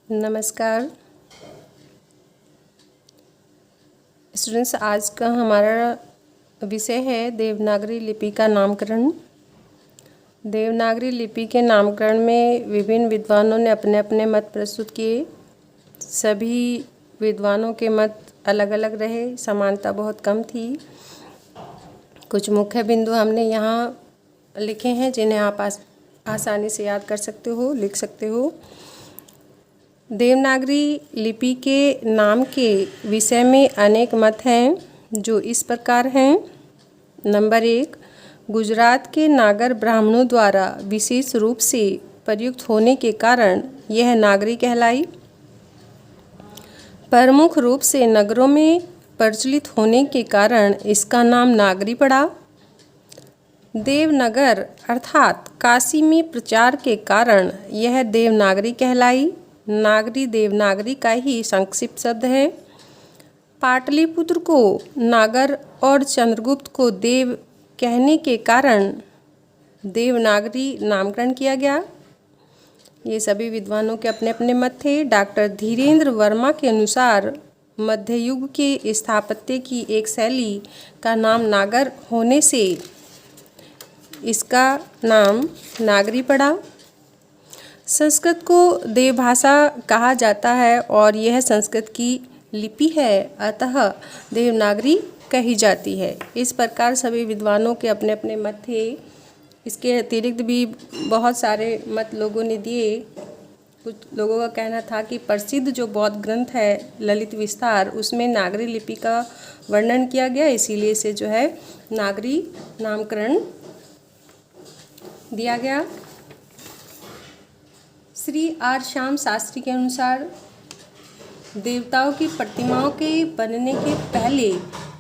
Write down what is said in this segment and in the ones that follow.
नमस्कार स्टूडेंट्स, आज का हमारा विषय है देवनागरी लिपि का नामकरण। देवनागरी लिपि के नामकरण में विभिन्न विद्वानों ने अपने अपने मत प्रस्तुत किए। सभी विद्वानों के मत अलग अलग रहे, समानता बहुत कम थी। कुछ मुख्य बिंदु हमने यहाँ लिखे हैं जिन्हें आप आसानी से याद कर सकते हो, लिख सकते हो। देवनागरी लिपि के नाम के विषय में अनेक मत हैं जो इस प्रकार हैं। नंबर 1, गुजरात के नागर ब्राह्मणों द्वारा विशेष रूप से प्रयुक्त होने के कारण यह नागरी कहलाई। प्रमुख रूप से नगरों में प्रचलित होने के कारण इसका नाम नागरी पड़ा। देवनगर अर्थात काशी में प्रचार के कारण यह देवनागरी कहलाई। नागरी देवनागरी का ही संक्षिप्त शब्द है। पाटलिपुत्र को नागर और चंद्रगुप्त को देव कहने के कारण देवनागरी नामकरण किया गया। ये सभी विद्वानों के अपने अपने मत थे। डॉक्टर धीरेन्द्र वर्मा के अनुसार मध्ययुग के स्थापत्य की एक शैली का नाम नागर होने से इसका नाम नागरी पड़ा। संस्कृत को देवभाषा कहा जाता है और यह संस्कृत की लिपि है, अतः देवनागरी कही जाती है। इस प्रकार सभी विद्वानों के अपने अपने मत थे। इसके अतिरिक्त भी बहुत सारे मत लोगों ने दिए। कुछ लोगों का कहना था कि प्रसिद्ध जो बौद्ध ग्रंथ है ललित विस्तार, उसमें नागरी लिपि का वर्णन किया गया, इसीलिए इसे जो है नागरी नामकरण दिया गया। श्री आर श्याम शास्त्री के अनुसार देवताओं की प्रतिमाओं के बनने के पहले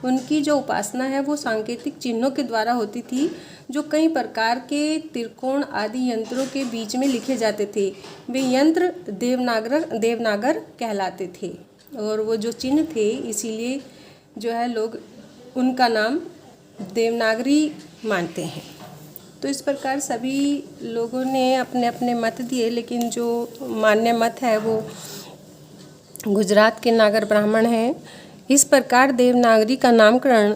उनकी जो उपासना है वो सांकेतिक चिन्हों के द्वारा होती थी, जो कई प्रकार के त्रिकोण आदि यंत्रों के बीच में लिखे जाते थे। वे यंत्र देवनागर कहलाते थे और वो जो चिन्ह थे इसीलिए जो है लोग उनका नाम देवनागरी मानते हैं। तो इस प्रकार सभी लोगों ने अपने अपने मत दिए, लेकिन जो मान्य मत है वो गुजरात के नागर ब्राह्मण हैं। इस प्रकार देवनागरी का नामकरण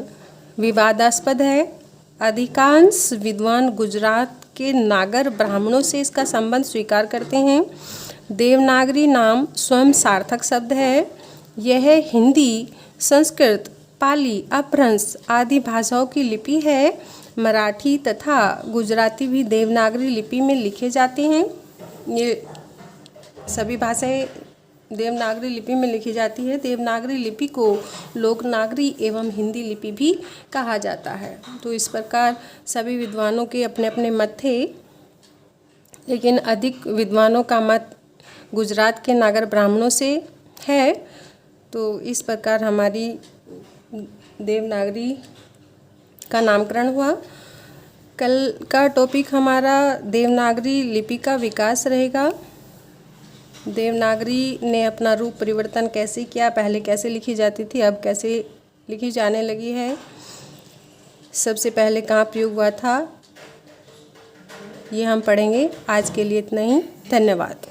विवादास्पद है। अधिकांश विद्वान गुजरात के नागर ब्राह्मणों से इसका संबंध स्वीकार करते हैं। देवनागरी नाम स्वयं सार्थक शब्द है। यह हिंदी, संस्कृत, पाली, अपभ्रंश आदि भाषाओं की लिपि है। मराठी तथा गुजराती भी देवनागरी लिपि में लिखे जाते हैं। ये सभी भाषाएं देवनागरी लिपि में लिखी जाती है। देवनागरी लिपि को लोकनागरी एवं हिंदी लिपि भी कहा जाता है। तो इस प्रकार सभी विद्वानों के अपने अपने मत थे, लेकिन अधिक विद्वानों का मत गुजरात के नागर ब्राह्मणों से है। तो इस प्रकार हमारी देवनागरी का नामकरण हुआ। कल का टॉपिक हमारा देवनागरी लिपि का विकास रहेगा। देवनागरी ने अपना रूप परिवर्तन कैसे किया, पहले कैसे लिखी जाती थी, अब कैसे लिखी जाने लगी है, सबसे पहले कहाँ प्रयोग हुआ था, ये हम पढ़ेंगे। आज के लिए इतना ही। धन्यवाद।